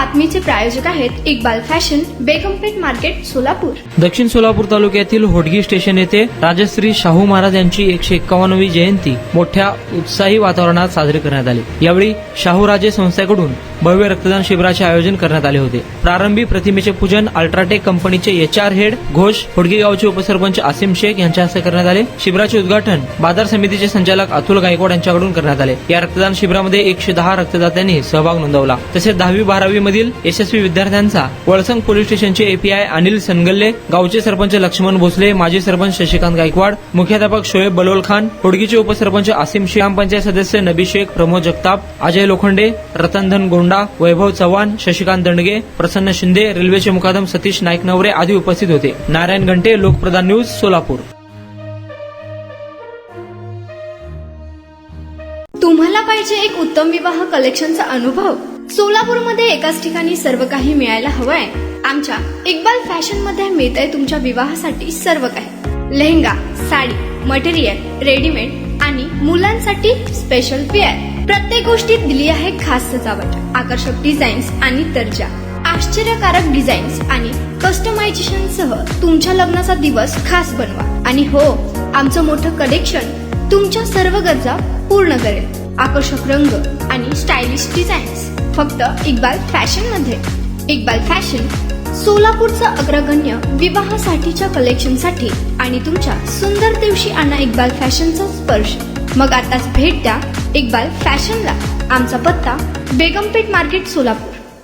बातमीचे प्रायोजक आहेत Iqbal fashion, बेगमपेठ market, Solapur. दक्षिण सोलापूर तालुक्यातील होडगी स्टेशन येथे राजश्री शाहू महाराज यांची 151वी जयंती मोठ्या उत्साही वातावरणात साजरी करण्यात आली. यावेळी शाहूराजे संस्थेकडून भव्य रक्तदान शिबिराचे आयोजन करण्यात आले होते. प्रारंभी प्रतिमेचे पूजन अल्ट्राटेक कंपनीचे HR हेड घोष, होडगी गावचे उपसरपंच आसिम शेख यांच्या हस्ते करण्यात आले. शिबिराचे उद्घाटन बाजार समितीचे संचालक अतुल गायकवाड यांच्याकडून करण्यात आले. या रक्तदान शिबिरामध्ये 110 रक्तदात्यांनी सहभाग नोंदवला. तसेच 10वी-12वी मधील यशस्वी विद्यार्थ्यांचा वळसंग पोलीस स्टेशनचे API अनिल सनगल्ले, गावचे सरपंच लक्ष्मण भोसले, माजी सरपंच शशिकांत गायकवाड, मुख्याध्यापक शोएब बलोल खान, होडगीचे उपसरपंच आसिम शेख, ग्रामपंचायत सदस्य नबी शेख, प्रमोद जगताप, अजय लोखंडे, रतनधन गोंडा, वैभव चव्हाण, शशिकांत दंडगे, प्रसन्न शिंदे, रेल्वेचे मुकादम सतीश नाईक नवरे आदी उपस्थित होते. नारायण घंटे, लोकप्रधान न्यूज, सोलापूर. तुम्हाला पाहिजे एक उत्तम विवाह कलेक्शनचा अनुभव? सोलापूरमध्ये एकाच ठिकाणी सर्व काही मिळायला हवंय. आमच्या इक्बाल फॅशन मध्ये मिळतंय तुमच्या विवाहासाठी सर्व काही. लेहंगा, साडी, मटेरियल, रेडीमेड आणि मुलांसाठी स्पेशल वेअर. प्रत्येक गोष्टीत दिली आहे खास सजावट, आकर्षक डिझाईन्स आणि दर्जा, आश्चर्यकारक डिझाईन्स आणि कस्टमायझेशन सह तुमच्या लग्नाचा दिवस खास बनवा. आणि हो, आमचं मोठं कलेक्शन तुमच्या सर्व गरजा पूर्ण करेल. आकर्षक रंग आणि स्टायलिश डिझाईन्स फक्त इक्बाल फॅशन मध्ये. इक्बाल फॅशन सोलापूरचं अग्रगण्य विवाहासाठीच्या कलेक्शनसाठी आणि तुमच्या सुंदर दिवशी आणा इक्बाल फॅशनचा स्पर्श. मग आताच भेट द्या इक्बाल फॅशनला. आमचा पत्ता बेगमपेठ मार्केट, सोलापूर.